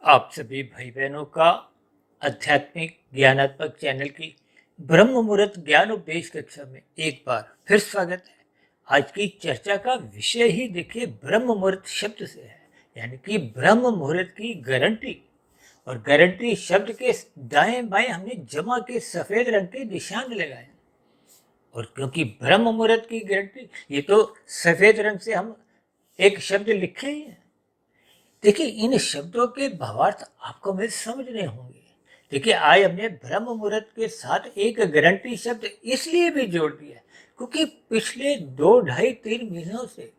आप सभी भाई बहनों का आध्यात्मिक ज्ञानात्मक चैनल की ब्रह्म मुहूर्त ज्ञान उपदेश कक्षा में एक बार फिर स्वागत है। आज की चर्चा का विषय ही देखिए ब्रह्म मुहूर्त शब्द से है, यानी कि ब्रह्म मुहूर्त की गारंटी। और गारंटी शब्द के दाएं बाएं हमने जमा के सफेद रंग के निशान लगाए। और क्योंकि ब्रह्म मुहूर्त की गारंटी, ये तो सफेद रंग से हम एक शब्द लिखे ही है। देखिए, इन शब्दों के भावार्थ आपको मुझे समझने होंगे। देखिए, आज हमने ब्रह्म मुहूर्त के साथ एक गारंटी शब्द इसलिए भी जोड़ दिया क्योंकि पिछले 2 ढाई 3 महीनों से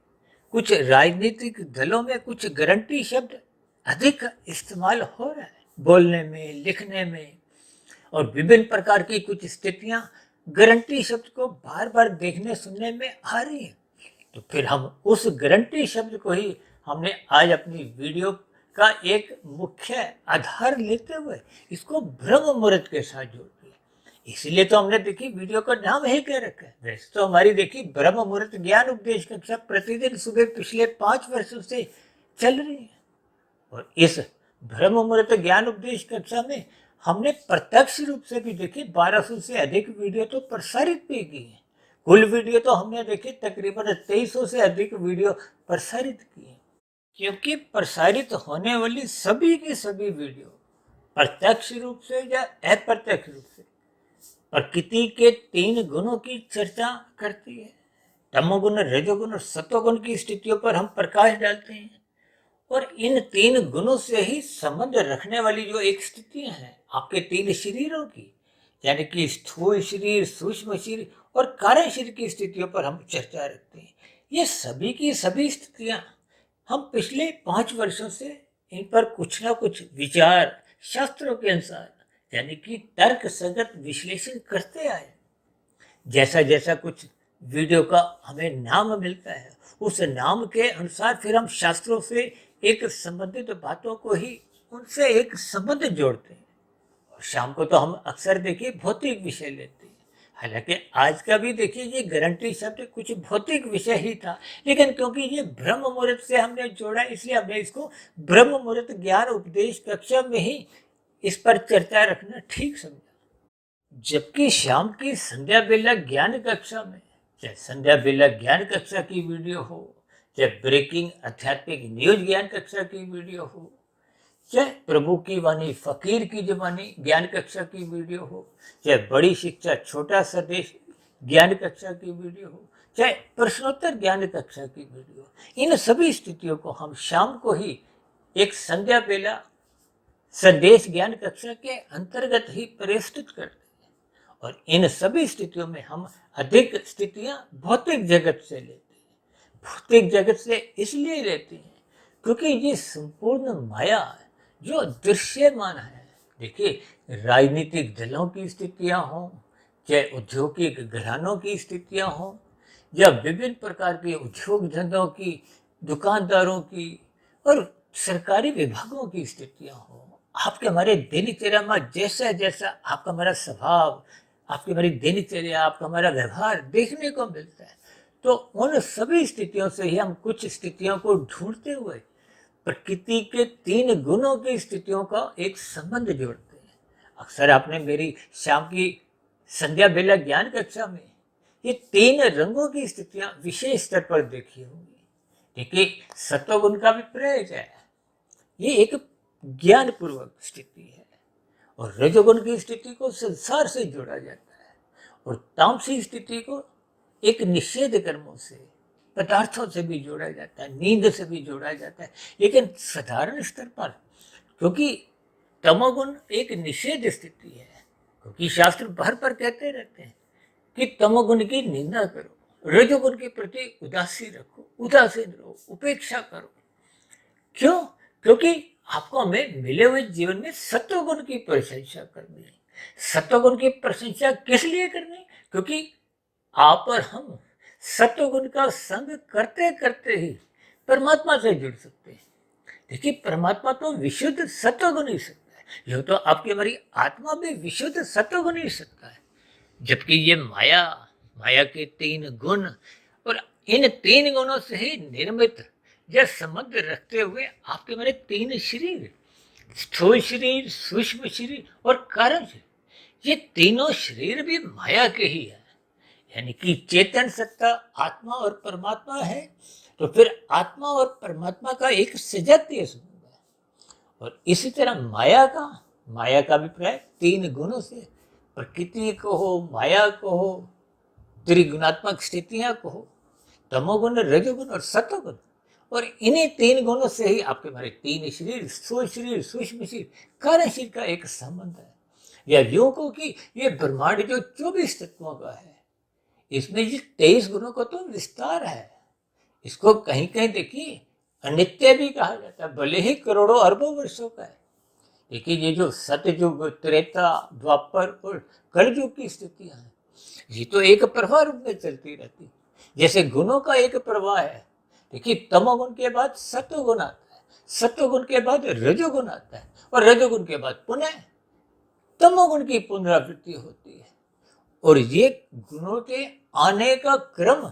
कुछ राजनीतिक दलों में कुछ गारंटी शब्द अधिक इस्तेमाल हो रहा है, बोलने में, लिखने में। और विभिन्न प्रकार की कुछ स्थितियां गारंटी शब्द को बार बार देखने सुनने में आ रही है। तो फिर हम उस गारंटी शब्द को ही हमने आज अपनी वीडियो का एक मुख्य आधार लेते हुए इसको ब्रह्म मुहूर्त के साथ जोड़ दिया। इसलिए तो हमने देखी वीडियो का नाम ही क्या रखा है। वैसे तो हमारी देखी ब्रह्म मुहूर्त ज्ञान उपदेश कक्षा प्रतिदिन सुबह पिछले 5 वर्षों से चल रही है। और इस ब्रह्म मुहूर्त ज्ञान उपदेश कक्षा में हमने प्रत्यक्ष रूप से भी देखी 1200 से अधिक वीडियो तो प्रसारित भी की है। कुल वीडियो तो हमने देखी तकरीबन 2300 से अधिक वीडियो प्रसारित की है। क्योंकि प्रसारित होने वाली सभी की सभी वीडियो प्रत्यक्ष रूप से या अप्रत्यक्ष रूप से प्रकृति के 3 गुणों की चर्चा करती है। तमोगुण, रजोगुण और सतोगुण की स्थितियों पर हम प्रकाश डालते हैं। और इन 3 गुणों से ही संबंध रखने वाली जो एक स्थितियां हैं आपके 3 शरीरों की, यानी कि स्थूल शरीर, सूक्ष्म शरीर और कारण शरीर की स्थितियों पर हम चर्चा रखते हैं। ये सभी की सभी स्थितियां हम पिछले 5 वर्षों से इन पर कुछ ना कुछ विचार शास्त्रों के अनुसार, यानी कि तर्क संगत विश्लेषण करते आए। जैसा जैसा कुछ वीडियो का हमें नाम मिलता है, उस नाम के अनुसार फिर हम शास्त्रों से एक संबंधित बातों को ही उनसे एक संबंध जोड़ते हैं। और शाम को तो हम अक्सर देखिए भौतिक विषय लेते हैं। हालांकि आज का भी देखिए ये गारंटी शब्द कुछ भौतिक विषय ही था, लेकिन क्योंकि ये ब्रह्म मुहूर्त से हमने जोड़ा इसलिए हमने इसको ब्रह्म मुहूर्त ज्ञान उपदेश कक्षा में ही इस पर चर्चा रखना ठीक समझा। जबकि शाम की संध्या बेला ज्ञान कक्षा में, चाहे संध्या बेला ज्ञान कक्षा की वीडियो हो, चाहे ब्रेकिंग आध्यात्मिक न्यूज ज्ञान कक्षा की वीडियो हो, चाहे प्रभु की वाणी फकीर की जबानी ज्ञान कक्षा की वीडियो हो, चाहे बड़ी शिक्षा छोटा संदेश ज्ञान कक्षा की वीडियो हो, चाहे प्रश्नोत्तर ज्ञान कक्षा की वीडियो, इन सभी स्थितियों को हम शाम को ही एक संध्या बेला संदेश ज्ञान कक्षा के अंतर्गत ही प्रस्तुत करते हैं। और इन सभी स्थितियों में हम अधिक स्थितियां भौतिक जगत से लेते हैं। भौतिक जगत से इसलिए लेते हैं क्योंकि ये संपूर्ण माया है जो दृश्यमान है। देखिए, राजनीतिक दलों की स्थितियां हों, चाहे औद्योगिक घरानों की स्थितियां हों, या विभिन्न प्रकार के उद्योग धंधों की, दुकानदारों की और सरकारी विभागों की स्थितियां हों, आपके हमारे दिनचर्या में जैसा जैसा आपका हमारा स्वभाव, आपकी हमारी दिनचर्या, आपका हमारा व्यवहार देखने को मिलता है, तो उन सभी स्थितियों से ही हम कुछ स्थितियों को ढूंढते हुए प्रकृति के 3 गुणों की स्थितियों का एक संबंध जोड़ते हैं। अक्सर आपने मेरी शाम की संध्या बेला ज्ञान कक्षा में ये 3 रंगों की स्थितियां विशेष स्तर पर देखी होंगी। देखिए, सत्वगुण का भी प्रयोग है, ये एक ज्ञान पूर्वक स्थिति है। और रजोगुण की स्थिति को संसार से जोड़ा जाता है, और तामसी स्थिति को एक निषेध कर्मों से, पदार्थों से भी जोड़ा जाता है, नींद से भी जोड़ा जाता है। लेकिन साधारण स्तर पर, क्योंकि तमोगुण एक निषेध स्थिति है, क्योंकि शास्त्र भर पर कहते रहते हैं कि तमोगुण की निंदा करो, रजोगुण के प्रति उदासीन रखो, उदासीन रहो, उपेक्षा करो। क्यों? क्योंकि आपको हमें मिले हुए जीवन में सत्वगुण की प्रशंसा करनी है। सत्वगुण की प्रशंसा किस लिए करनी? क्योंकि आप और हम सत्वगुण का संग करते करते ही परमात्मा से जुड़ सकते हैं। देखिए, परमात्मा तो विशुद्ध सत्वगुण ही सकता है, यह तो आपकी हमारी आत्मा भी विशुद्ध सत्वगुण ही सकता है। जबकि ये माया, माया के 3 गुण, और इन 3 गुणों से ही निर्मित यह संबंध रखते हुए आपके मेरे 3 शरीर, स्थूल शरीर, सूक्ष्म शरीर और कारण शरीर, ये तीनों शरीर भी माया के ही है। यानी कि चेतन सत्ता आत्मा और परमात्मा है, तो फिर आत्मा और परमात्मा का एक सजातीय संबंध है। और इसी तरह माया का अभिप्राय तीन गुणों से, प्रकृति को हो, माया को हो, त्रिगुणात्मक स्थितियां को हो, तमोगुण, रजोगुण और सतोगुण। और इन्हीं तीन गुणों से ही आपके हमारे तीन शरीर, स्थूल शरीर, सूक्ष्म शरीर, कारण शरीर का एक संबंध है। या यूं को कि ये ब्रह्मांड जो 24 तत्वों का है, इसमें ये 23 गुणों का तो विस्तार है। इसको कहीं कहीं देखिए अनित्य भी कहा जाता है, भले ही करोड़ों अरबों वर्षों का है। देखिए ये जो सतयुग, त्रेता, द्वापर और कलयुग की स्थितियां हैं, ये तो एक प्रवाह रूप में चलती रहती है। जैसे गुणों का एक प्रवाह है, देखिए तमोगुण के बाद सत्वगुण आता है, सत्वगुण के बाद रजोगुण आता है, और रजोगुण के बाद पुनः तमोगुण की पुनरावृत्ति होती है। और ये गुणों के आने का क्रम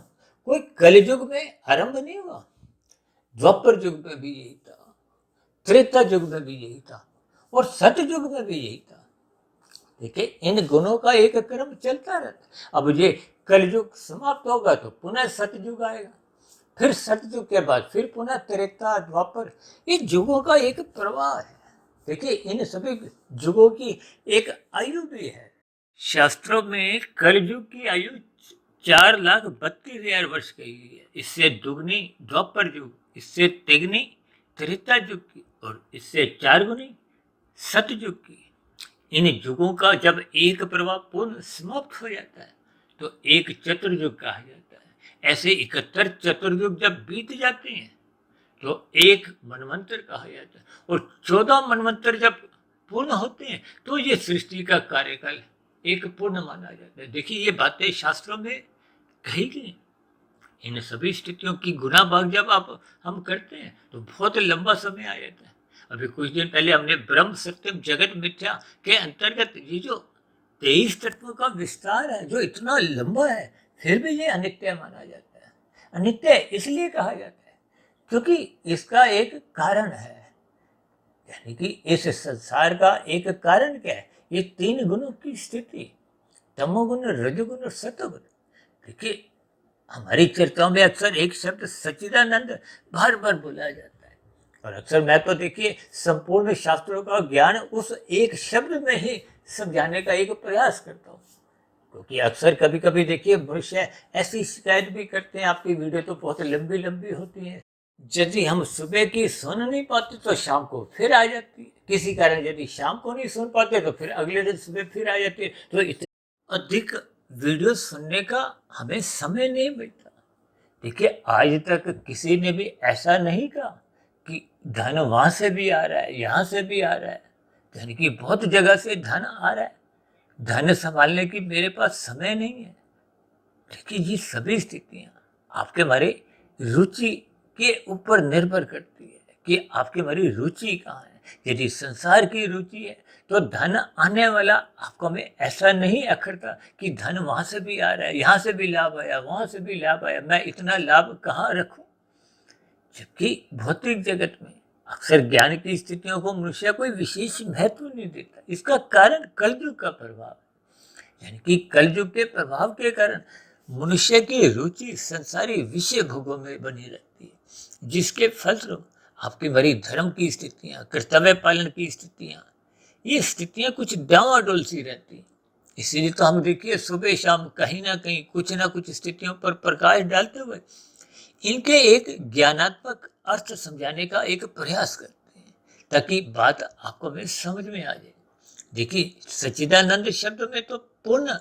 कोई कलयुग में आरंभ नहीं हुआ, द्वापर युग में भी यही था, त्रेता युग में भी यही था, और सतयुग में भी यही था। देखिए इन गुणों का एक क्रम चलता रहता। अब ये कलयुग समाप्त होगा तो पुनः सतयुग आएगा, फिर सतयुग के बाद फिर पुनः त्रेता, द्वापर, ये युगों का एक प्रवाह है। देखिए इन सभी युगों की एक आयु भी है। शास्त्रों में कलयुग की आयु 4,32,000 वर्ष कही गई है। इससे दुगनी द्वापर युग, इससे तिगनी त्रेता युग की, और इससे 4 गुनी सतयुग की। इन युगों का जब एक प्रवाह पूर्ण समाप्त हो जाता है तो एक चतुर्युग कहा जाता है। ऐसे 71 चतुर्युग जब बीत जाते हैं तो एक मनवंतर कहा जाता है, और 14 मनवंतर जब पूर्ण होते हैं तो ये सृष्टि का कार्यकाल एक पूर्ण माना जाता है। देखिए ये बातें शास्त्रों में कही गई। इन सभी स्थितियों की गुना भाग जब आप हम करते हैं तो बहुत लंबा समय आ जाता है। अभी कुछ दिन पहले हमने ब्रह्म सत्यम जगत मिथ्या के अंतर्गत ये जो 23 तत्वों का विस्तार है, जो इतना लंबा है, फिर भी ये अनित्य माना जाता है। अनित्य इसलिए कहा जाता है क्योंकि इसका एक कारण है। यानी कि इस संसार का एक कारण क्या है? ये तीन गुणों की स्थिति, तमोगुण, रजोगुण और सतोगुण। देखिए हमारी चर्चाओं में अक्सर एक शब्द सच्चिदानंद बार बार बोला जाता है, और अक्सर मैं तो देखिए संपूर्ण शास्त्रों का ज्ञान उस एक शब्द में ही समझाने का एक प्रयास करता हूँ। क्योंकि अक्सर कभी कभी देखिए मनुष्य ऐसी शिकायत भी करते हैं, आपकी वीडियो तो बहुत लंबी लंबी होती है, यदि हम सुबह की सुन नहीं पाते तो शाम को फिर आ जाती है, किसी कारण यदि शाम को नहीं सुन पाते तो फिर अगले दिन सुबह फिर आ जाती है। तो इतने अधिक वीडियो सुनने का हमें समय नहीं मिलता। देखिए आज तक किसी ने भी ऐसा नहीं कहा कि धन वहां से भी आ रहा है, यहाँ से भी आ रहा है, धन की बहुत जगह से धन आ रहा है, धन संभालने की मेरे पास समय नहीं है। देखिए ये सभी स्थितियां आपके हमारे रुचि के ऊपर निर्भर करती है कि आपकी हमारी रुचि कहाँ है। यदि संसार की रुचि है तो धन आने वाला आपको में ऐसा नहीं अखरता कि धन वहां से भी आ रहा है, यहाँ से भी लाभ आया, वहां से भी लाभ आया, मैं इतना लाभ कहाँ रखूं। जबकि भौतिक जगत में अक्सर ज्ञान की स्थितियों को मनुष्य कोई विशेष महत्व नहीं देता। इसका कारण कलयुग का प्रभाव है। यानी कि कलयुग के प्रभाव के कारण मनुष्य की रुचि संसारी विषय भोगों में बनी रहती है, जिसके फलस्वरूप आपकी बड़ी धर्म की स्थितियां, कर्तव्य पालन की स्थितियां, ये स्थितियां कुछ डावाडोल सी रहती हैं। इसीलिए तो हम देखिए सुबह शाम कहीं ना कुछ स्थितियों पर प्रकाश डालते हुए इनके एक ज्ञानात्मक अर्थ समझाने का एक प्रयास करते हैं, ताकि बात आपको में समझ में आ जाए। देखिए सच्चिदानंद शब्द में तो पूर्ण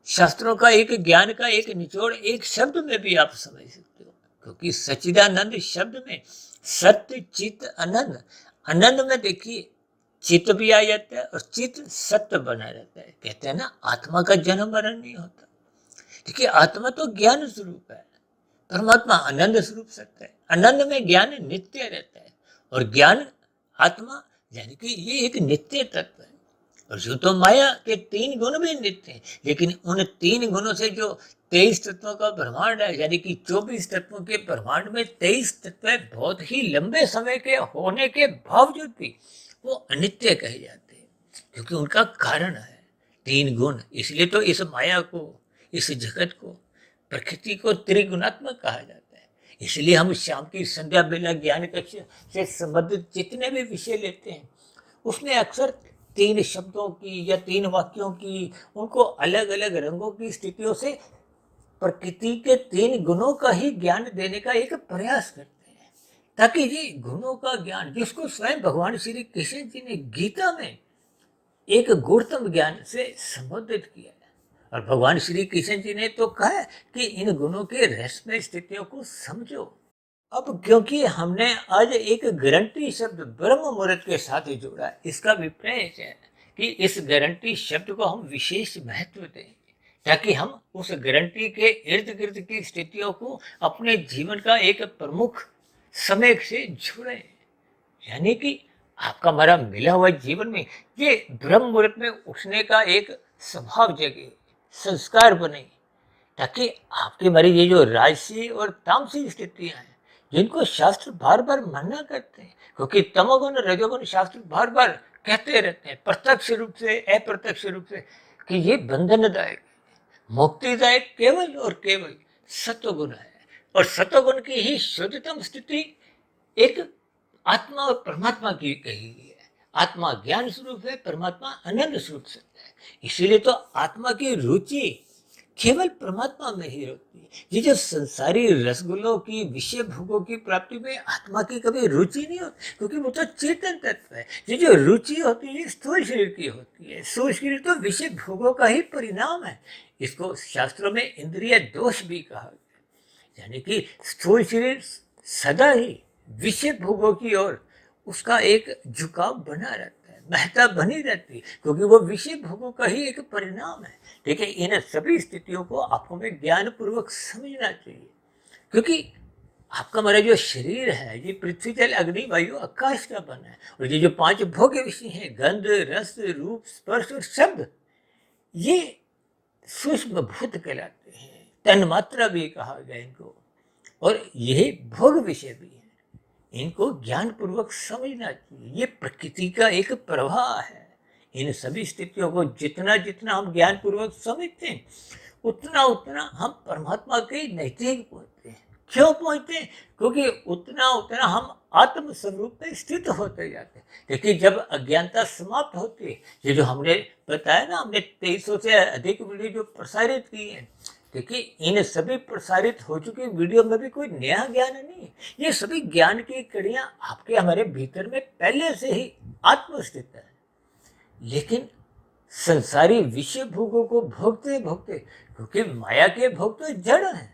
शास्त्रों का एक ज्ञान का एक निचोड़ एक शब्द में भी आप समझ सकते हो। क्योंकि सच्चिदानंद शब्द में सत्य, चित्त, आनंद, आनंद में देखिए चित्त भी आ जाता है और चित्त सत्य बना रहता है। कहते हैं ना आत्मा का जन्म मरण नहीं होता। देखिए आत्मा तो ज्ञान स्वरूप है, परमात्मा आनंद स्वरूप सत्य है। आनंद में ज्ञान नित्य रहता है, और ज्ञान आत्मा यानी कि ये एक नित्य तत्व है। और जो तो माया के तीन गुण भी नित्य हैं, लेकिन उन तीन गुणों से जो 23 तत्वों का ब्रह्मांड है, यानी कि 24 तत्वों के ब्रह्मांड में 23 तत्व बहुत ही लंबे समय के होने के बावजूद भी वो अनित्य कहे जाते हैं, क्योंकि उनका कारण है तीन गुण। इसलिए तो इस माया को, इस जगत को, प्रकृति को त्रिगुणात्मक कहा जाता है। इसलिए हम शाम की संध्या बेला ज्ञान कक्ष से संबंधित जितने भी विषय लेते हैं उसमें अक्सर तीन शब्दों की या तीन वाक्यों की, उनको अलग अलग रंगों की स्थितियों से प्रकृति के तीन गुणों का ही ज्ञान देने का एक प्रयास करते हैं, ताकि ये गुणों का ज्ञान, जिसको स्वयं भगवान श्री कृष्ण जी ने गीता में एक गुणतम ज्ञान से संबोधित किया है। और भगवान श्री कृष्ण जी ने तो कहा है कि इन गुणों के रहस्यमय स्थितियों को समझो। अब क्योंकि हमने आज एक गारंटी शब्द ब्रह्म मुहूर्त के साथ जोड़ा है, इसका अभिप्राय है कि इस गारंटी शब्द को हम विशेष महत्व दें, ताकि हम उस गारंटी के इर्द गिर्द की स्थितियों को अपने जीवन का एक प्रमुख समय से जुड़ें। यानी कि आपका हमारा मिला हुआ जीवन में ये ब्रह्म मुहूर्त में उठने का एक स्वभाव जगे, संस्कार बने, ताकि आपकी हमारी ये जो राजसी और तामसी स्थितियां हैं, जिनको शास्त्र बार बार मना करते हैं, क्योंकि तमोगुण रजोगुण शास्त्र बार बार कहते रहते हैं प्रत्यक्ष रूप से अप्रत्यक्ष रूप से कि ये बंधनदायक, मुक्तिदायक केवल और केवल सत्वगुण है। और सत्वगुण की ही शुद्धतम स्थिति एक आत्मा और परमात्मा की कही गई है। आत्मा ज्ञान स्वरूप है, परमात्मा अनंत स्वरूप से है। इसीलिए तो आत्मा की रुचि केवल परमात्मा में ही होती है। ये जो संसारी रसगुल्लों की, विषय भोगों की प्राप्ति में आत्मा की कभी रुचि नहीं होती, क्योंकि वो तो चेतन तत्व है। ये जो रुचि होती है स्थूल शरीर की होती है। स्थूल शरीर तो विषय भोगों का ही परिणाम है। इसको शास्त्रों में इंद्रिय दोष भी कहा गया, यानी कि स्थूल शरीर सदा ही विषय भोगों की ओर उसका एक झुकाव बना रहता है, महत्ता बनी रहती है, क्योंकि वो विषय भोगों का ही एक परिणाम है। देखिए, इन सभी स्थितियों को आपको में ज्ञान पूर्वक समझना चाहिए, क्योंकि आपका हमारा जो शरीर है ये पृथ्वी जल अग्नि वायु आकाश का बना है। और ये जो पांच भोग्य विषय हैं, गंध रस रूप स्पर्श और शब्द, ये सूक्ष्म भूत कहलाते हैं, तन्मात्रा भी कहा गया इनको, और यही भोग विषय भी है। इनको ज्ञान पूर्वक समझना चाहिए। ये प्रकृति का एक प्रवाह है। इन सभी स्थितियों को जितना जितना हम ज्ञान पूर्वक समझते हैं, उतना उतना हम परमात्मा के नजदीक पहुंचते हैं। क्यों पहुंचते हैं? क्योंकि उतना उतना हम आत्म स्वरूप में स्थित होते जाते हैं। देखिए, जब अज्ञानता समाप्त होती है, ये जो हमने बताया ना, हमने 2300 से अधिक वीडियो जो प्रसारित की है, देखिए इन सभी प्रसारित हो चुके वीडियो में भी कोई नया ज्ञान नहीं, ये सभी ज्ञान की कड़ियां आपके हमारे भीतर में पहले से ही आत्मस्थित है। लेकिन संसारी विषय भोगों को भोगते भोगते, क्योंकि माया के भोग तो जड़ है,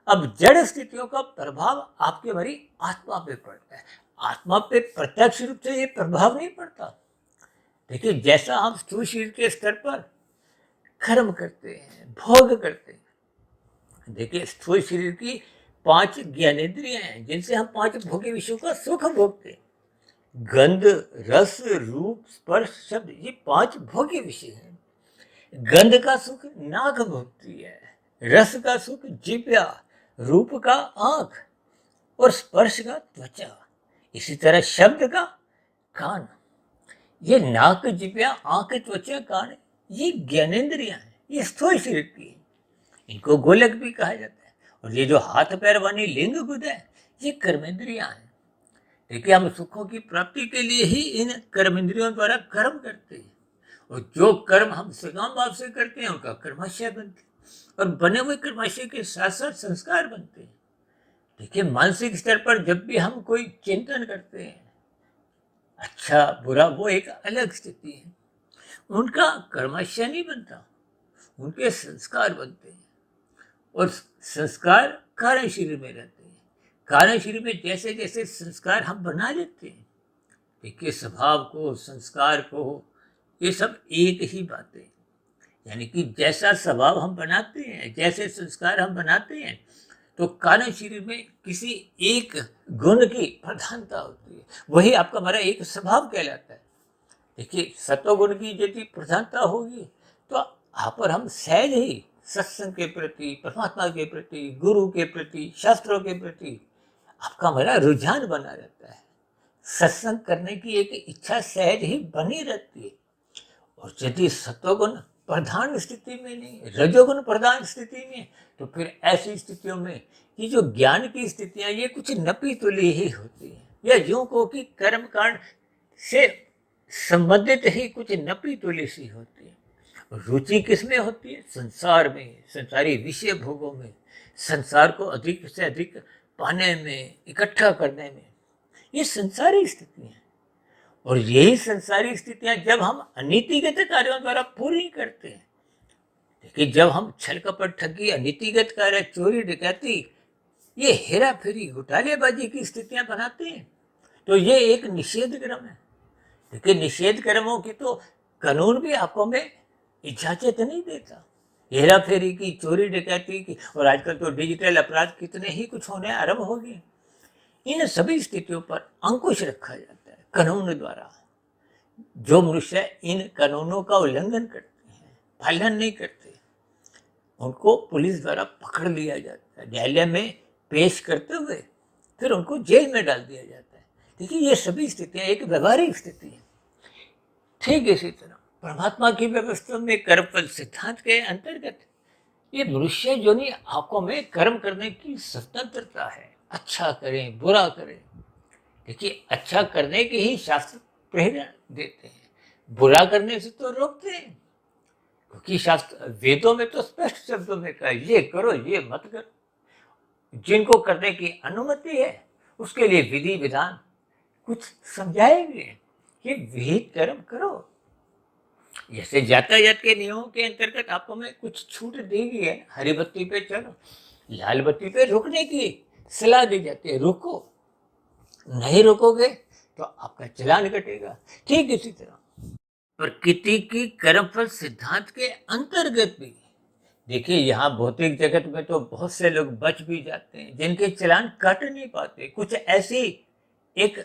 अब जड़ स्थितियों का प्रभाव आपके हमारी आत्मा पे पड़ता है। आत्मा पे प्रत्यक्ष रूप से ये प्रभाव नहीं पड़ता। देखिए, जैसा हम स्थूल शरीर के स्तर पर कर्म करते हैं, भोग करते हैं, देखिए स्थूल शरीर की 5 ज्ञानेंद्रियां हैं, जिनसे हम 5 भोग्य विषयों का सुख भोगते हैं। गंध रस रूप स्पर्श शब्द, ये 5 भोग्य विषय हैं। गंध का सुख नाक भोगती है, रस का सुख जिह्वा, रूप का आंख और स्पर्श का त्वचा। इसी तरह शब्द का कान। ये नाक जिह्वा आंख त्वचा कान, ये ज्ञानेंद्रियां हैं, ये स्थूल शरीर की है। इनको गोलक भी कहा जाता है। और ये जो हाथ पैर वाली लिंग गुद है, ये कर्मेंद्रियां हैं। देखिए, हम सुखों की प्राप्ति के लिए ही इन कर्मेंद्रियों द्वारा कर्म करते हैं, और जो कर्म हम सकाम भाव से करते हैं उनका कर्माशय बनते हैं, और बने हुए कर्माशय के साथ साथ संस्कार बनते हैं। देखिए, मानसिक स्तर पर जब भी हम कोई चिंतन करते हैं, अच्छा बुरा, वो एक अलग स्थिति है, उनका कर्माशय नहीं बनता, उनके संस्कार बनते हैं। और संस्कार कारण शरीर में रहते हैं। कारण शरीर में जैसे जैसे संस्कार हम बना लेते हैं, देखिए स्वभाव को, संस्कार को, ये सब एक ही बातें, यानी कि जैसा स्वभाव हम बनाते हैं, जैसे संस्कार हम बनाते हैं, तो कारण शरीर में किसी एक गुण की प्रधानता होती है, वही आपका हमारा एक स्वभाव कहलाता है। देखिए, सत्वगुण की यदि प्रधानता होगी तो आप और हम सहज ही सत्संग के प्रति, परमात्मा के प्रति, गुरु के प्रति, शास्त्रों के प्रति आपका हमारा रुझान बना रहता है। सत्संग करने की एक इच्छा सहज ही बनी रहती है। और यदि सत्वगुण प्रधान स्थिति में नहीं, रजोगुण प्रधान स्थिति में, तो फिर ऐसी स्थितियों में ये जो ज्ञान की स्थितियां ये कुछ नपी तुली ही होती है, या यूं को कि कर्म कांड से संबंधित ही कुछ नपी तुली सी होती है। रुचि किसमें होती है? संसार में, संसारी विषय भोगों में, संसार को अधिक से अधिक पाने में, इकट्ठा करने में। ये संसारी स्थितियां हैं। और यही संसारी स्थितियां जब हम अनीतिगत कार्यों द्वारा पूरी करते हैं, देखिए जब हम छल कपट ठगी, अनीतिगत कार्य, चोरी डकैती, ये हेरा फेरी, घोटालेबाजी की स्थितियां बनाते हैं, तो ये एक निषेध कर्म है। देखिए निषेध कर्मों की तो कानून भी आपको में इजाजत नहीं देता। हेरा फेरी की, चोरी डकैती की, और आजकल तो डिजिटल अपराध कितने ही कुछ होने आरंभ हो गए। इन सभी स्थितियों पर अंकुश रखा जाता है कानून द्वारा। जो मनुष्य इन कानूनों का उल्लंघन करते हैं, पालन नहीं करते, उनको पुलिस द्वारा पकड़ लिया जाता है, न्यायालय में पेश करते हुए फिर उनको जेल में डाल दिया जाता है। देखिए ये सभी स्थितियां एक व्यवहारिक स्थिति है। ठीक इसी तरह परमात्मा की व्यवस्था में कर्मफल सिद्धांत के अंतर्गत ये मनुष्य योनि आपको में कर्म करने की स्वतंत्रता है। अच्छा करें, बुरा करें, देखिए अच्छा करने के ही शास्त्र प्रेरणा देते हैं, बुरा करने से तो रोकते हैं। क्योंकि शास्त्र, वेदों में तो स्पष्ट शब्दों में कहा ये करो, ये मत करो। जिनको करने की अनुमति है उसके लिए विधि विधान कुछ समझाए गए, ये विहित कर्म करो। जैसे यातायात के नियमों के अंतर्गत आपको में कुछ छूट दी गई है, हरी बत्ती पे चलो, लाल बत्ती पे रुकने की सलाह दी जाती है, रुको, नहीं रुकोगे तो आपका चालान कटेगा। ठीक इसी तरह प्रकृति की कर्मफल सिद्धांत के अंतर्गत भी देखिए, यहाँ भौतिक जगत में तो बहुत से लोग बच भी जाते हैं जिनके चालान कट नहीं पाते। कुछ ऐसी एक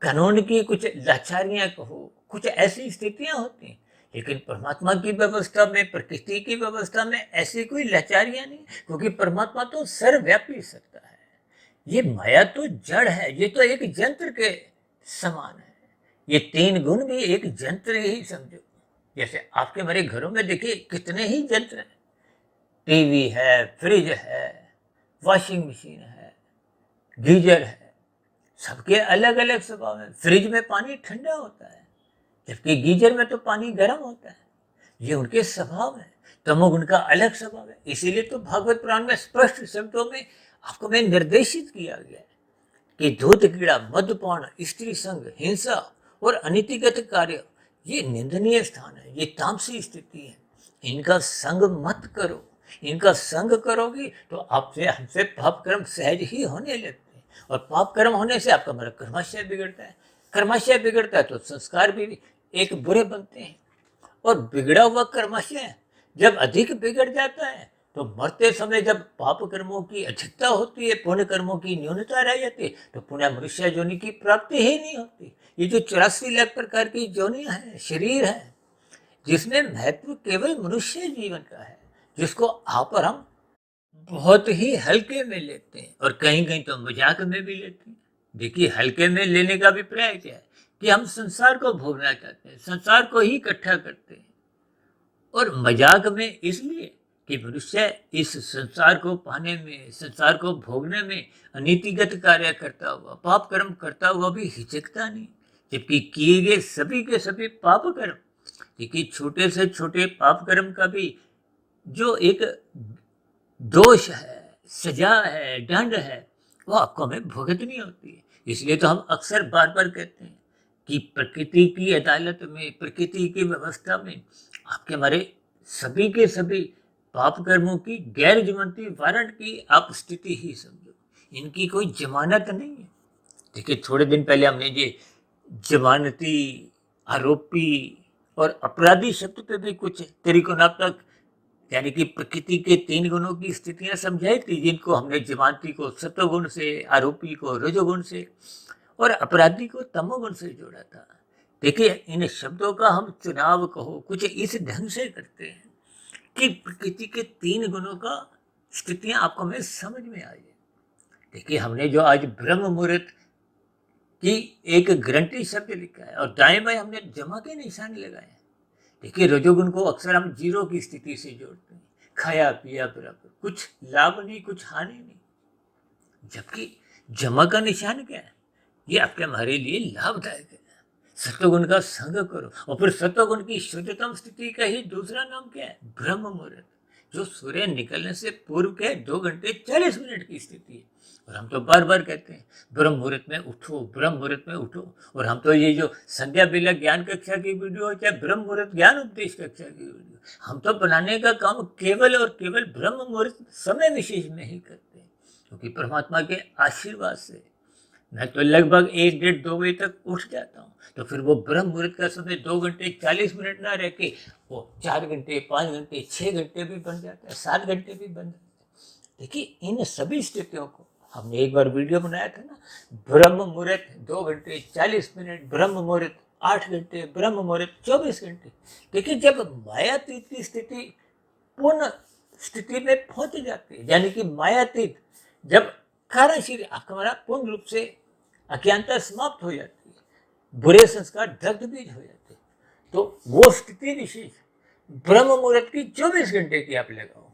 कानून की कुछ लाचारियां कहो, कुछ ऐसी स्थितियां होती हैं, लेकिन परमात्मा की व्यवस्था में, प्रकृति की व्यवस्था में ऐसी कोई लाचारियां नहीं, क्योंकि परमात्मा तो सर्वव्यापी सत्ता है। ये माया तो जड़ है, ये तो एक यंत्र के समान है। ये तीन गुण भी एक यंत्र ही समझो। जैसे आपके हमारे घरों में देखिए कितने ही यंत्र हैं, टीवी है, फ्रिज है, वॉशिंग मशीन है, गीजर है, सबके अलग अलग स्वभाव है। फ्रिज में पानी ठंडा होता है, जबकि गीजर में तो पानी गर्म होता है। ये उनके स्वभाव है, तमोगुण का अलग स्वभाव है। इसीलिए तो भागवत पुराण में स्पष्ट शब्दों में आपको में निर्देशित किया गया है कि धूत कीड़ा, मद्यपान, स्त्री संग, हिंसा और अनीतिगत कार्य ये निंदनीय स्थान है, ये तामसी स्थिति है। इनका संग मत करो। इनका संग करोगी तो आपसे हमसे पाप कर्म सहज ही होने लगते हैं, और पाप कर्म होने से आपका हमारा कर्माशय बिगड़ता है। कर्माशय बिगड़ता है तो संस्कार भी एक बुरे बनते हैं, और बिगड़ा हुआ कर्माशय जब अधिक बिगड़ जाता है तो मरते समय जब पाप कर्मों की अधिकता होती है, पुण्य कर्मों की न्यूनता रह जाती है, तो पुनः मनुष्य योनि की प्राप्ति ही नहीं होती। ये जो 84 लाख प्रकार की योनियां हैं, शरीर है, जिसमें महत्व केवल मनुष्य जीवन का है, जिसको आप और हम बहुत ही हल्के में लेते हैं, और कहीं कहीं तो मजाक में भी लेते हैं। देखिए हल्के में लेने का अभिप्राय क्या है कि हम संसार को भोगना चाहते हैं, संसार को ही इकट्ठा करते हैं, और मजाक में इसलिए कि मनुष्य इस संसार को पाने में, संसार को भोगने में अनीतिगत कार्य करता हुआ, पाप कर्म करता हुआ भी हिचकता नहीं, जबकि किए गए सभी के सभी पाप कर्म, देखिए छोटे से छोटे पाप कर्म का भी जो एक दोष है, सजा है, दंड है, वो आपको हमें भुगतनी होती है। इसलिए तो हम अक्सर बार बार कहते हैं कि प्रकृति की अदालत में, प्रकृति की व्यवस्था में आपके हमारे सभी के सभी पाप कर्मों की गैर जमानती वारंट की आप स्थिति ही समझो। इनकी कोई जमानत नहीं है। देखिए थोड़े दिन पहले हमने ये जमानती, आरोपी और अपराधी शब्द पे भी कुछ तरीकोनात्मक, यानी कि प्रकृति के तीन गुणों की स्थितियां समझाई थी, जिनको हमने जमानती को सत्वगुण से, आरोपी को रजोगुण से और अपराधी को तमोगुण से जोड़ा था। देखिए इन शब्दों का हम चुनाव कहो कुछ इस ढंग से करते हैं कि प्रकृति के तीन गुणों का स्थितियां आपको हमें समझ में आ जाए। देखिए हमने जो आज ब्रह्म मुहूर्त कि एक ग्रंथि शब्द लिखा है और दाएं बाएं हमने जमा के निशान लगाए हैं। देखिए रजोगुण को अक्सर हम जीरो की स्थिति से जोड़ते हैं, खाया पिया बराबर, कुछ लाभ नहीं कुछ हानि नहीं। जबकि जमा का निशान क्या है, ये आपके हमारे लिए लाभदायक है। सत्वगुण का संग करो। और फिर सत्वगुण की शुद्धतम स्थिति का ही दूसरा नाम क्या है, ब्रह्म मुहूर्त, जो सूर्य निकलने से पूर्व के 2 घंटे 40 मिनट की स्थिति है। और हम तो बार बार कहते हैं ब्रह्म मुहूर्त में उठो, ब्रह्म मुहूर्त में उठो। और हम तो ये जो संध्या बेला ज्ञान कक्षा की वीडियो हो चाहे ब्रह्म मुहूर्त ज्ञान उपदेश कक्षा की वीडियो, हम तो बनाने का काम केवल और केवल ब्रह्म मुहूर्त समय विशेष में ही करते हैं। क्योंकि परमात्मा के आशीर्वाद से मैं तो लगभग 1 डेढ़ 2 बजे तक उठ जाता हूँ। तो फिर वो ब्रह्म मुहूर्त का समय 2 घंटे 40 मिनट ना रह के वो 4 घंटे 5 घंटे 6 घंटे भी बन जाता है, 7 घंटे भी बन जाता है। देखिए इन सभी स्थितियों को हमने एक बार वीडियो बनाया था ना, ब्रह्म मुहूर्त 2 घंटे 40 मिनट, ब्रह्म मुहूर्त 8 घंटे, ब्रह्म मुहूर्त 24 घंटे। देखिए जब मायातीत की स्थिति पूर्ण स्थिति में पहुंच जाती है, यानी कि मायातीत जब कार्यशील हमारा पूर्ण रूप से अज्ञानता समाप्त हो जाती है, बुरे संस्कार दग्ध बीज हो जाते हैं, तो वो स्थिति विशेष ब्रह्म मुहूर्त की 24 घंटे की आप लगाओ।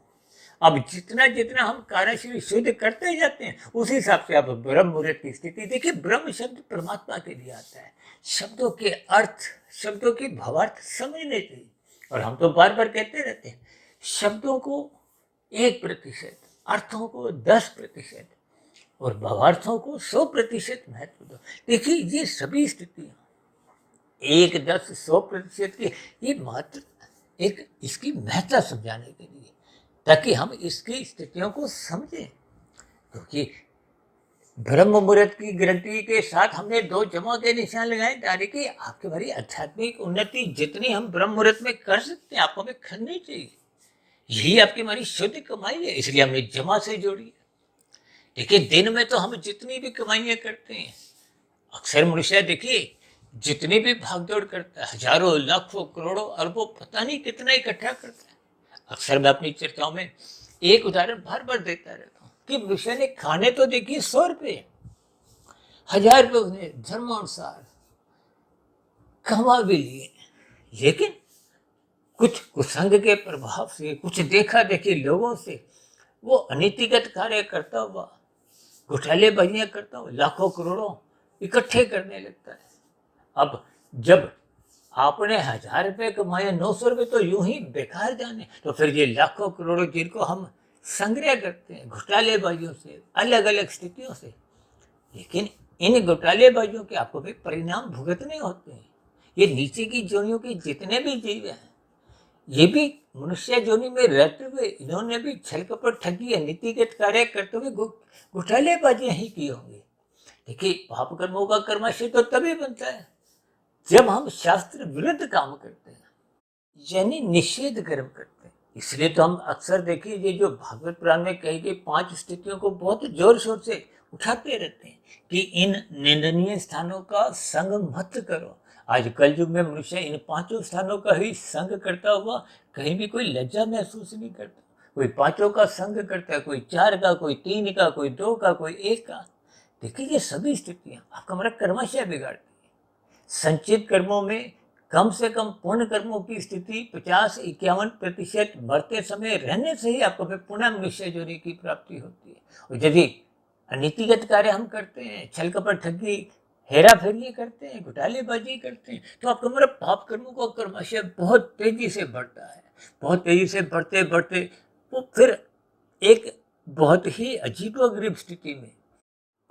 अब जितना जितना हम कार्यशील शुद्ध करते जाते हैं उसी हिसाब से आप ब्रह्म मुहूर्त की स्थिति देखिए। ब्रह्म शब्द परमात्मा के लिए आता है, शब्दों के अर्थ शब्दों के भावार्थ समझने चाहिए। और हम तो बार बार कहते रहते हैं शब्दों को 1%, अर्थों को 10% और भावार्थों को 100% महत्व दो। देखिए ये सभी स्थितियां 1, 10, 100% की ये मात्र एक इसकी महत्ता समझाने के लिए, ताकि हम इसकी स्थितियों को समझें। क्योंकि ब्रह्म मुहूर्त की गारंटी के साथ हमने 2 जमा के निशान लगाए, यानी कि आपकी हमारी आध्यात्मिक उन्नति जितनी हम ब्रह्म मुहूर्त में कर सकते हैं आपको हमें करनी चाहिए। यही आपकी हमारी शुद्ध कमाई है, इसलिए हमने जमा से जोड़ी है। देखिए दिन में तो हम जितनी भी कमाइयाँ करते हैं, अक्सर मनुष्य देखिए जितनी भी भागदौड़ करता है, हजारों लाखों करोड़ों अरबों पता नहीं कितना इकट्ठा करता है। अक्सर मैं अपनी चर्चाओं में एक उदाहरण बार बार देता रहता हूँ कि मनुष्य ने खाने तो देखिए 100 रुपये 1000 रुपये उसने धर्मानुसार कमा भी लिए, लेकिन कुछ कुसंग के प्रभाव से, कुछ देखा देखी लोगों से वो अनीतिगत कार्य करता हुआ, घोटालेबाजियां करता हुआ लाखों करोड़ों इकट्ठे करने लगता है। अब जब आपने 1000 रुपये कमाए, 900 रुपये तो यूं ही बेकार जाने, तो फिर ये लाखों करोड़ों जिनको हम संग्रह करते हैं घोटालेबाजियों से, अलग अलग स्थितियों से, लेकिन इन घोटालेबाजियों के आपको भी परिणाम भुगतने होते हैं। ये नीचे की जोनियों के जितने भी जीव हैं, ये भी मनुष्य जोनि में रहते हुए इन्होंने भी छल कपट ठगी या नीतिगत कार्य करते हुए घोटालेबाजियां ही की होंगी। देखिए पाप कर्मों का कर्माशय तो तभी बनता है जब हम शास्त्र विरुद्ध काम करते हैं, यानी निषेध कर्म करते हैं। इसलिए तो हम अक्सर देखिए ये जो भागवत पुराण में कही गई 5 स्थितियों को बहुत जोर शोर से उठाते रहते हैं कि इन निंदनीय स्थानों का संग मत करो। आज कल युग में मनुष्य इन 5 स्थानों का ही संग करता हुआ कहीं भी कोई लज्जा महसूस नहीं करता। कोई 5 का संग करता है, कोई 4 का, कोई 3 का, कोई 2 का, कोई 1 का। देखिए ये सभी स्थितियां आपका हमारा कर्माशय बिगाड़ती है। संचित कर्मों में कम से कम पुण्य कर्मों की स्थिति 50-51% मरते समय रहने से ही आपको पुनः मनुष्य जोनि की प्राप्ति होती है। और यदि अनीतिगत कार्य हम करते हैं, छल कपट ठगी हेरा फेरी करते हैं, घोटालेबाजी करते हैं, तो आपका हमारा पाप कर्मों का कर्माशय बहुत तेजी से बढ़ता है। बहुत तेजी से बढ़ते बढ़ते वो फिर एक बहुत ही अजीबोगरीब स्थिति में,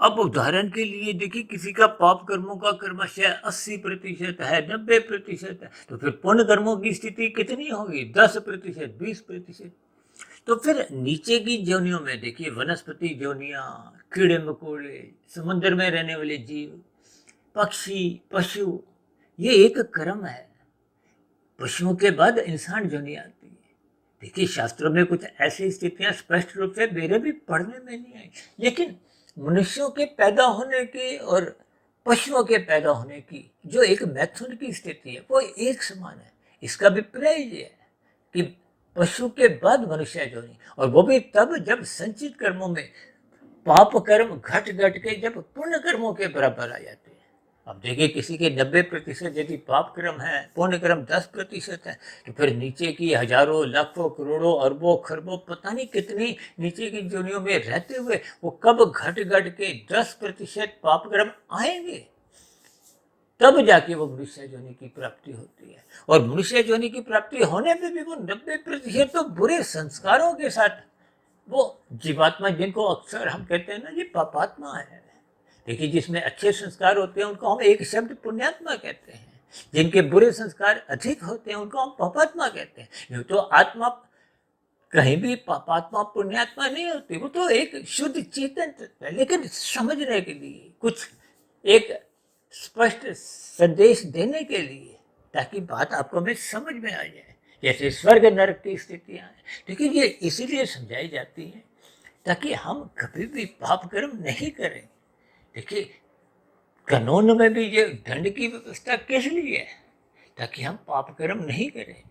अब उदाहरण के लिए देखिए किसी का पाप कर्मों का कर्माशय 80% है, 90% है, तो फिर पुण्य कर्मों की स्थिति कितनी होगी, 10%, 20%। तो फिर नीचे की जोनियों में देखिए वनस्पति जोनियां, कीड़े मकोड़े, समुद्र में रहने वाले जीव, पक्षी, पशु, ये एक कर्म है। पशुओं के बाद इंसान जोनी आती है। देखिए शास्त्रों में कुछ ऐसी स्थितियां स्पष्ट रूप से मेरे भी पढ़ने में नहीं आई, लेकिन मनुष्यों के पैदा होने की और पशुओं के पैदा होने की जो एक मैथुन की स्थिति है वो एक समान है। इसका अभिप्राय ये है कि पशु के बाद मनुष्य जोनी, और वो भी तब जब संचित कर्मों में पाप कर्म घट घट के जब पुण्य कर्मों के बराबर आ जाते हैं। अब देखिए किसी के 90% यदि पाप कर्म है, पुण्य कर्म 10% है, तो फिर नीचे की हजारों लाखों करोड़ों अरबों खरबों पता नहीं कितनी नीचे की दुनिया में रहते हुए वो कब घट घट के 10% पाप कर्म आएंगे, तब जाके वो मनुष्य योनि की प्राप्ति होती है। और मनुष्य योनि की प्राप्ति होने पे भी वो 90% तो बुरे संस्कारों के साथ वो जीवात्मा, जिनको अक्सर हम कहते हैं ना ये पापात्मा है। देखिए जिसमें अच्छे संस्कार होते हैं उनको हम एक शब्द पुण्यात्मा कहते हैं, जिनके बुरे संस्कार अधिक होते हैं उनको हम पापात्मा कहते हैं। नहीं तो आत्मा कहीं भी पापात्मा पुण्यात्मा नहीं होती, वो तो एक शुद्ध चेतन तत्व है। लेकिन समझने के लिए कुछ एक स्पष्ट संदेश देने के लिए, ताकि बात आपको में समझ में आ जाए, जैसे स्वर्ग नरक की स्थितियां हैं, देखिए ये इसीलिए समझाई जाती है ताकि हम कभी भी पाप कर्म नहीं करें। देखिए कानून में भी ये दंड की व्यवस्था किस लिए है, ताकि हम पाप कर्म नहीं करें।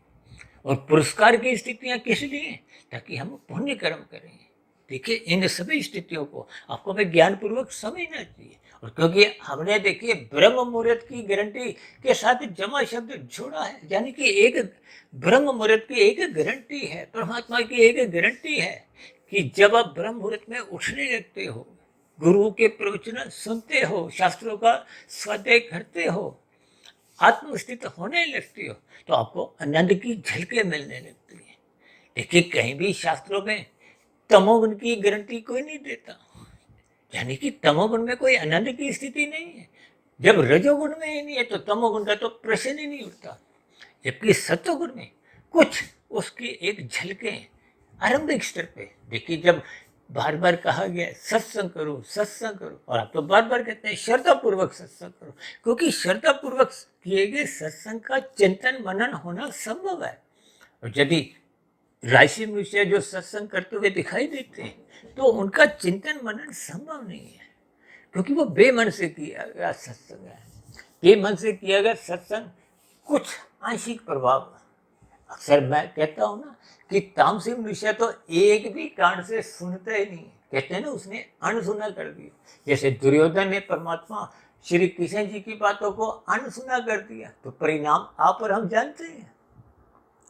और पुरस्कार की स्थितियां किस लिए, ताकि हम पुण्य कर्म करें। देखिए इन सभी स्थितियों को आपको मैं ज्ञान पूर्वक समझना चाहिए। और क्योंकि हमने देखिए ब्रह्म मुहूर्त की गारंटी के साथ जमा शब्द जोड़ा है, यानी कि एक ब्रह्म मुहूर्त की एक गारंटी है, परमात्मा की एक गारंटी है कि जब आप ब्रह्म मुहूर्त में उठने लगते हो, गुरु के प्रवचन सुनते हो, शास्त्रों का स्वाध्याय करते हो, आत्मस्थित होने लगती हो, तो आपको आनंद की झलकें मिलने लगती है। देखिए कहीं भी शास्त्रों में तमोगुण की गारंटी कोई नहीं देता, यानी कि तमोगुण में कोई आनंद की स्थिति नहीं है। जब रजोगुण में ही नहीं है तो तमोगुण का तो प्रश्न ही नहीं उठता। जबकि सत्वगुण में कुछ उसकी एक झलकें आरंभिक स्तर पे, देखिए जब बार बार कहा गया सत्संग करो सत्संग करो, और आप तो बार बार कहते हैं श्रद्धा पूर्वक सत्संग करो, क्योंकि श्रद्धा पूर्वक किए गए सत्संग का चिंतन मनन होना संभव है। और यदि राशि मनुष्य जो सत्संग करते हुए दिखाई देते हैं तो उनका चिंतन मनन संभव नहीं है, क्योंकि वो बेमन से किया गया सत्संग है। बेमन से किया गया सत्संग कुछ आंशिक प्रभाव, अक्सर मैं कहता हूँ ना कि तामसिक मनुष्य तो एक भी कांड से सुनता ही नहीं, कहते हैं ना उसने अनसुना कर दिया। जैसे दुर्योधन ने परमात्मा श्री कृष्ण जी की बातों को अनसुना कर दिया, तो परिणाम आप और हम जानते हैं।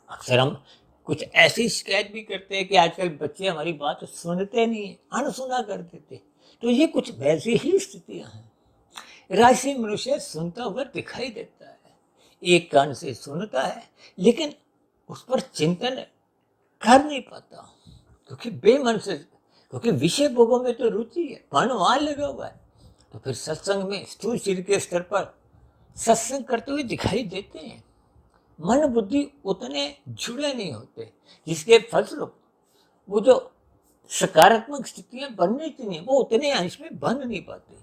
अक्सर हम कुछ ऐसी शिकायत भी करते हैं कि आजकल बच्चे हमारी बात सुनते नहीं है, अनसुना कर देते। तो ये कुछ वैसी ही स्थितियां हैं। राशि मनुष्य सुनता हुआ दिखाई देता है, एक कान से सुनता है लेकिन उस पर चिंतन कर नहीं पाता, क्योंकि बेमन से, क्योंकि विषय भोगों में तो रुचि है, मन वहां लगा हुआ है। तो फिर सत्संग में स्थूल शरीर के स्तर पर सत्संग करते हुए दिखाई देते हैं, मन बुद्धि उतने जुड़े नहीं होते, जिसके फलस्वरूप वो जो सकारात्मक स्थितियां बननी चाहिए वो उतने अंश में बन नहीं पाती।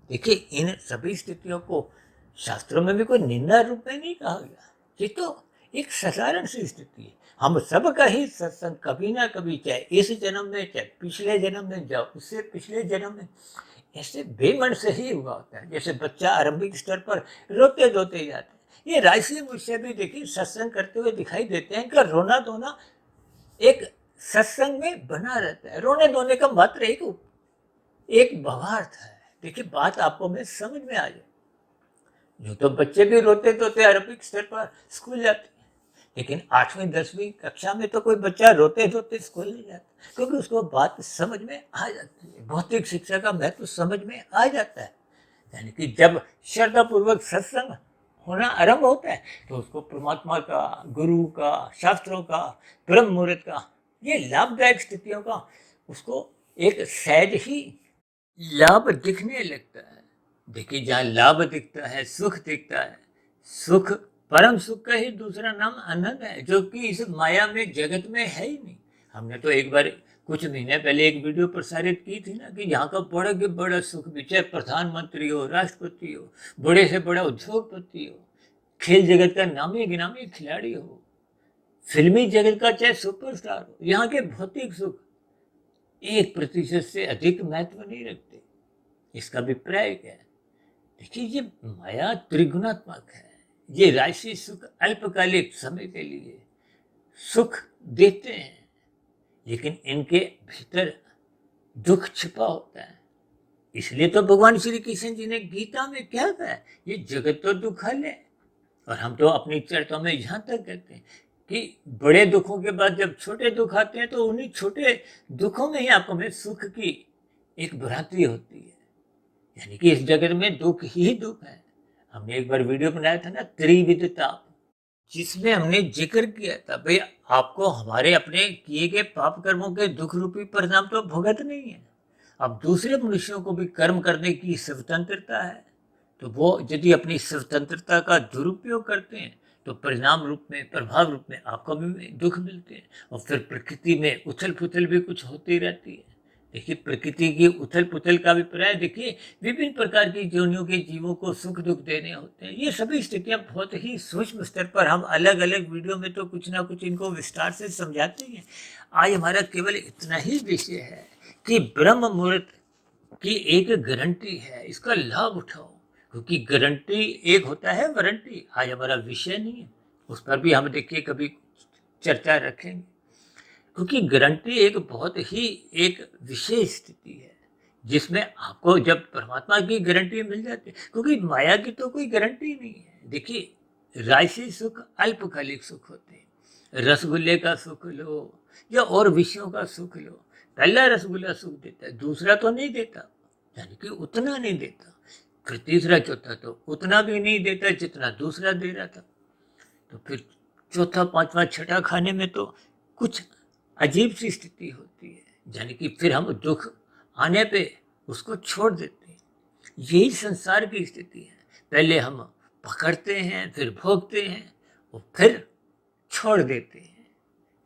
देखिए इन सभी स्थितियों को शास्त्रों में भी कोई निंदा रूप में नहीं कहा गया, ये तो एक साधारण सी स्थिति है। हम सबका ही सत्संग कभी ना कभी, चाहे इस जन्म में चाहे पिछले जन्म में जाओ उससे पिछले जन्म में, ऐसे बेमन से ही हुआ होता है। जैसे बच्चा आरंभिक स्तर पर रोते धोते जाते हैं, ये राशि मनुष्य भी देखिए सत्संग करते हुए दिखाई देते हैं कि रोना धोना एक सत्संग में बना रहता है। रोने धोने का मात्र एक भावार्थ है। देखिए बात आपको में समझ में आ जाए, जो तो बच्चे भी रोते धोते आरंभिक स्तर पर स्कूल जाते हैं, लेकिन 8वीं 10वीं कक्षा में तो कोई बच्चा रोते धोते स्कूल नहीं जाता, क्योंकि उसको बात समझ में आ जाती है, भौतिक शिक्षा का महत्व समझ में आ जाता है। यानी कि जब श्रद्धा पूर्वक सत्संग होना आरंभ होता है तो उसको परमात्मा का, गुरु का, शास्त्रों का, ब्रह्म मुहूर्त का, ये लाभदायक स्थितियों का उसको एक सहज ही लाभ दिखने लगता है। देखिए जहाँ लाभ दिखता है, सुख दिखता है, सुख परम सुख का ही दूसरा नाम आनंद है, जो कि इस माया में जगत में है ही नहीं। हमने तो एक बार कुछ महीने पहले एक वीडियो प्रसारित की थी ना कि यहाँ का बड़ा के बड़ा सुख भी, चाहे प्रधानमंत्री हो, राष्ट्रपति हो, बड़े से बड़ा उद्योगपति हो, खेल जगत का नामी गिनामी खिलाड़ी हो, फिल्मी जगत का चाहे सुपरस्टार हो, यहाँ के भौतिक सुख 1% से अधिक महत्व नहीं रखते। इसका अभिप्राय क्या है? देखिए ये माया त्रिगुणात्मक है। ये राशि सुख अल्पकालिक समय के लिए सुख देते हैं, लेकिन इनके भीतर दुख छिपा होता है। इसलिए तो भगवान श्री कृष्ण जी ने गीता में क्या कहा है, ये जगत तो दुखालय। और हम तो अपनी चर्चा में यहाँ तक कहते हैं कि बड़े दुखों के बाद जब छोटे दुख आते हैं तो उन्हीं छोटे दुखों में ही आपको में सुख की एक भ्रांति होती है। यानी कि इस जगत में दुख ही दुख है। हमने एक बार वीडियो बनाया था ना, त्रिविध ताप, जिसमें हमने जिक्र किया था भाई आपको हमारे अपने किए गए पाप कर्मों के दुख रूपी परिणाम तो भुगत नहीं है। अब दूसरे मनुष्यों को भी कर्म करने की स्वतंत्रता है, तो वो यदि अपनी स्वतंत्रता का दुरुपयोग करते हैं तो परिणाम रूप में, प्रभाव रूप में आपको भी दुख मिलते हैं। और फिर प्रकृति में उथल पुथल भी कुछ होती रहती है। देखिए प्रकृति की उथल पुथल का अभिप्राय देखिए विभिन्न प्रकार की योनियों के जीवों को सुख दुख देने होते हैं। ये सभी स्थितियां बहुत ही सूक्ष्म स्तर पर हम अलग अलग वीडियो में तो कुछ ना कुछ इनको विस्तार से समझाते हैं। आज हमारा केवल इतना ही विषय है कि ब्रह्म मुहूर्त की एक गारंटी है, इसका लाभ उठाओ। क्योंकि गारंटी एक होता है वारंटी, आज हमारा विषय नहीं है, उस पर भी हम देखिए कभी चर्चा रखेंगे। क्योंकि गारंटी एक बहुत ही एक विशेष स्थिति है जिसमें आपको जब परमात्मा की गारंटी मिल जाती है, क्योंकि माया की तो कोई गारंटी नहीं है। देखिए राशि सुख अल्पकालिक सुख होते हैं। रसगुल्ले का सुख लो या और विषयों का सुख लो, पहला रसगुल्ला सुख देता है, दूसरा तो नहीं देता, यानी कि उतना नहीं देता। फिर तीसरा चौथा तो उतना भी नहीं देता जितना दूसरा दे रहा था। तो फिर चौथा पांचवा छठा खाने में तो कुछ अजीब सी स्थिति होती है, यानी कि फिर हम दुख आने पे उसको छोड़ देते हैं। यही संसार की स्थिति है, पहले हम पकड़ते हैं, फिर भोगते हैं और फिर छोड़ देते हैं।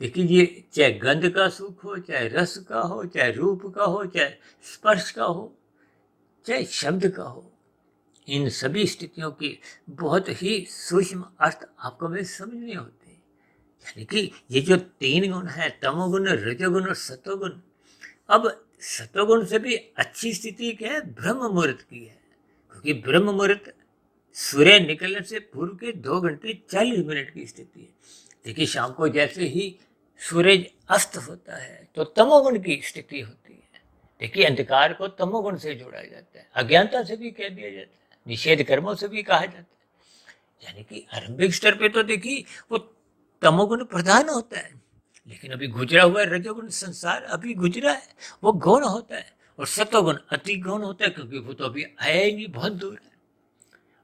देखिए ये चाहे गंध का सुख हो, चाहे रस का हो, चाहे रूप का हो, चाहे स्पर्श का हो, चाहे शब्द का हो, इन सभी स्थितियों की बहुत ही सूक्ष्म अर्थ आपको में समझने होते हैं। यानी कि ये जो तीन गुण है, तमोगुण, रजोगुण और सतोगुण, अब सतोगुण से भी अच्छी स्थिति क्या है, ब्रह्म मुहूर्त की है। क्योंकि ब्रह्म मुहूर्त सूर्य निकलने से पूर्व के 2 घंटे 40 मिनट की स्थिति है। देखिए शाम को जैसे ही सूरज अस्त होता है तो तमोगुण की स्थिति होती है। देखिए अंधकार को तमोगुण से जोड़ा जाता है, अज्ञानता से भी कह दिया जाता है, निषेध कर्मों से भी कहा जाता है। यानी कि आरंभिक स्तर पे तो देखिए वो तमोगुण प्रधान होता है, लेकिन अभी गुजरा हुआ रजोगुण संसार अभी गुजरा है, वो गौण होता है। और सतोगुण अति गौण होता है, क्योंकि वो तो अभी आया ही नहीं, बहुत दूर है।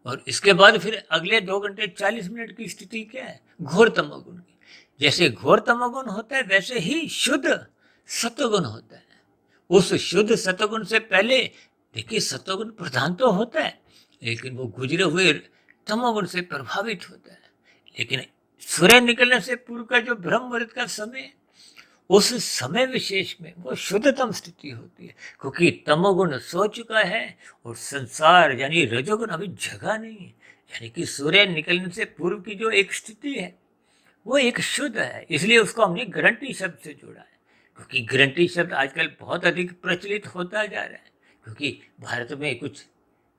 और इसके बाद फिर अगले 2 घंटे 40 मिनट की स्थिति क्या है, घोर तमोगुण की। जैसे घोर तमोगुण होता है वैसे ही शुद्ध सतोगुण होता है। उस शुद्ध सतोगुण से पहले देखिए सतोगुण प्रधान तो होता है, लेकिन वो गुजरे हुए तमोगुण से प्रभावित होता है। लेकिन सूर्य निकलने से पूर्व का जो ब्रह्म मुहूर्त का समय, उस समय विशेष में वो शुद्धतम स्थिति होती है, क्योंकि तमोगुण सो चुका है और संसार यानी रजोगुण अभी जगा नहीं है। यानी कि सूर्य निकलने से पूर्व की जो एक स्थिति है वो एक शुद्ध है, इसलिए उसको हमने गारंटी शब्द से जोड़ा है। क्योंकि गारंटी शब्द आजकल बहुत अधिक प्रचलित होता जा रहा है, क्योंकि भारत में कुछ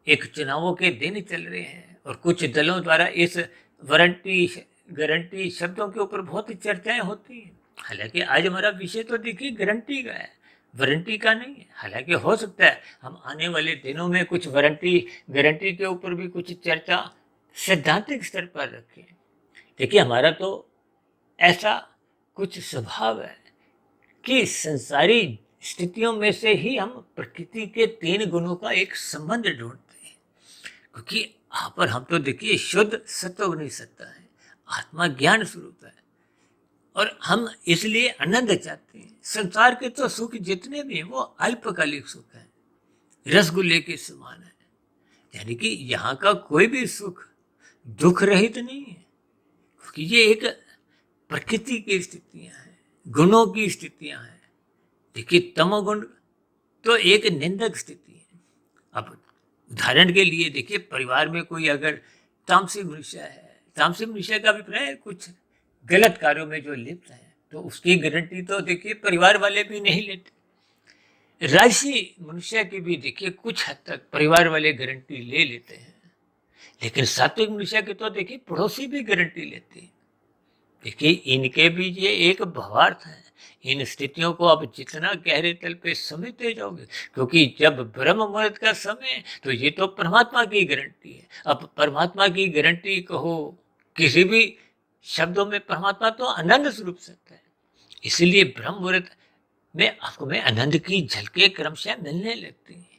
एक चुनावों के दिन चल रहे हैं और कुछ दलों द्वारा इस वारंटी गारंटी शब्दों के ऊपर बहुत चर्चाएं होती हैं। हालांकि आज हमारा विषय तो देखिए गारंटी का है, वारंटी का नहीं है। हालांकि हो सकता है हम आने वाले दिनों में कुछ वारंटी गारंटी के ऊपर भी कुछ चर्चा सैद्धांतिक स्तर पर रखें। देखिए हमारा तो ऐसा कुछ स्वभाव है कि संसारी स्थितियों में से ही हम प्रकृति के 3 गुणों का एक संबंध ढूंढते हैं। क्योंकि यहाँ पर हम तो देखिए शुद्ध सत्वगुणी सत्ता है, आत्मा ज्ञान स्वरूप है, और हम इसलिए आनंद चाहते हैं। संसार के तो सुख जितने भी हैं वो अल्पकालिक सुख है, रसगुल्ले के समान है। यानी कि यहाँ का कोई भी सुख दुख रहित नहीं है, क्योंकि ये एक प्रकृति की स्थितियां हैं, गुणों की स्थितियां हैं। देखिए तमोगुण तो एक निंदक स्थिति है। अब उदाहरण के लिए देखिए परिवार में कोई अगर तामसिक मनुष्य है, तामसिक मनुष्य का अभिप्राय है कुछ गलत कार्यों में जो लिप्त है, तो उसकी गारंटी तो देखिए परिवार वाले भी नहीं लेते। राशि मनुष्य की भी देखिए कुछ हद तक परिवार वाले गारंटी ले लेते हैं, लेकिन सात्विक मनुष्य के तो देखिए पड़ोसी भी गारंटी लेते हैं। देखिए इनके भी ये एक भावार्थ है इन स्थितियों को आप जितना गहरे तल पे समझते जाओगे, क्योंकि जब ब्रह्म मुहूर्त का समय है तो ये तो परमात्मा की गारंटी है। अब परमात्मा की गारंटी कहो, किसी भी शब्दों में परमात्मा तो आनंद स्वरूप सत्य है। इसीलिए ब्रह्म मुहूर्त में आपको में आनंद की झलकें क्रमशः मिलने लगती हैं।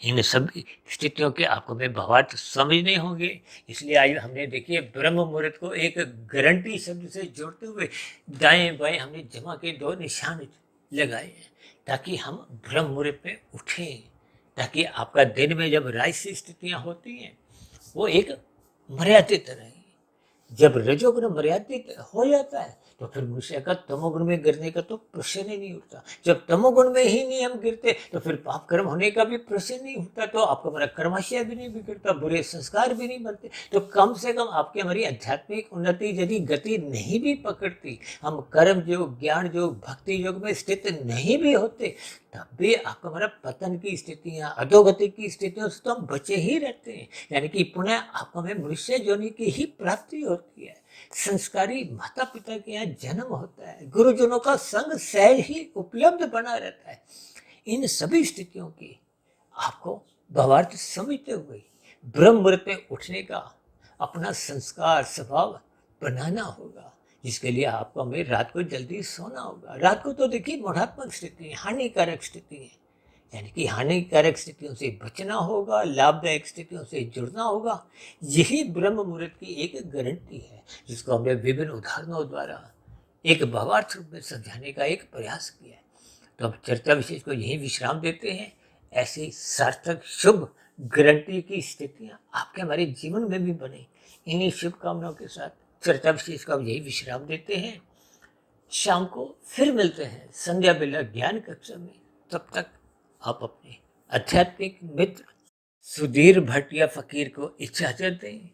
इन सभी स्थितियों के आपको में भावार्थ समझने होंगे। इसलिए आइए हमने देखिए ब्रह्म मुहूर्त को एक गारंटी शब्द से जोड़ते हुए दाएं बाएं हमने जमा के दो निशान लगाए हैं, ताकि हम ब्रह्म मुहूर्त में उठें, ताकि आपका दिन में जब राजसी स्थितियां होती हैं वो एक मर्यादित रहे। जब रजोगुण मर्यादित हो जाता है तो फिर मनुष्य का तमोगुण में गिरने का तो प्रश्न ही नहीं उठता। जब तमोगुण में ही नहीं हम गिरते तो फिर पाप कर्म होने का भी प्रश्न नहीं उठता, तो आपका हमारा कर्माशय भी नहीं बिगड़ता, बुरे संस्कार भी नहीं बनते। तो कम से कम आपकी हमारी आध्यात्मिक उन्नति यदि गति नहीं भी पकड़ती, हम कर्म योग, ज्ञान योग, भक्ति योग में स्थित नहीं भी होते, तब भी आपका हमारा पतन की स्थितियां, अधोगति की स्थितियों से तो हम बचे ही रहते हैं। यानी कि पुनः आपको हमें मनुष्य योनि की ही प्राप्ति होती है। संस्कारी माता पिता के यहाँ जन्म होता है, गुरुजनों का संग सहज ही उपलब्ध बना रहता है। इन सभी स्थितियों की आपको भावार्थ समझते हुए ब्रह्म मुहूर्त में उठने का अपना संस्कार स्वभाव बनाना होगा, जिसके लिए आपको हमें रात को जल्दी सोना होगा। रात को तो देखिए गुणात्मक स्थिति है, हानिकारक स्थिति है, यानी कि हानिकारक स्थितियों से बचना होगा, लाभदायक स्थितियों से जुड़ना होगा। यही ब्रह्म मुहूर्त की एक गारंटी है, जिसको हमने विभिन्न उदाहरणों द्वारा एक भावार्थ रूप में समझाने का एक प्रयास किया है। तो अब चर्चा विशेष को यही विश्राम देते हैं। ऐसी सार्थक शुभ गारंटी की स्थितियां आपके हमारे जीवन में भी बने, इन्हीं शुभकामनाओं के साथ चर्चा विशेष का यही विश्राम देते हैं। शाम को फिर मिलते हैं संध्या बेला ज्ञान कक्षा में। तब तक आप अपने आध्यात्मिक मित्र सुधीर भटिया फकीर को इजाजत दें।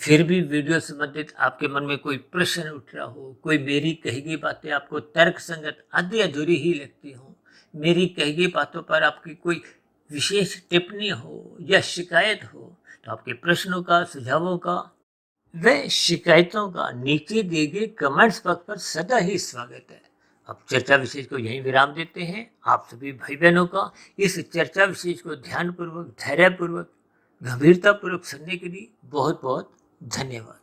फिर भी वीडियो संबंधित आपके मन में कोई प्रश्न उठ रहा हो, कोई मेरी कही गई बातें आपको तर्क संगत आधी अधूरी ही लगती हो, मेरी कही गई बातों पर आपकी कोई विशेष टिप्पणी हो या शिकायत हो, तो आपके प्रश्नों का, सुझावों का व शिकायतों का नीचे दिए गए कमेंट्स बॉक्स पर सदा ही स्वागत है। अब चर्चा विशेष को यहीं विराम देते हैं। आप सभी भाई बहनों का इस चर्चा विशेष को ध्यानपूर्वक, धैर्यपूर्वक, गंभीरतापूर्वक सुनने के लिए बहुत बहुत धन्यवाद।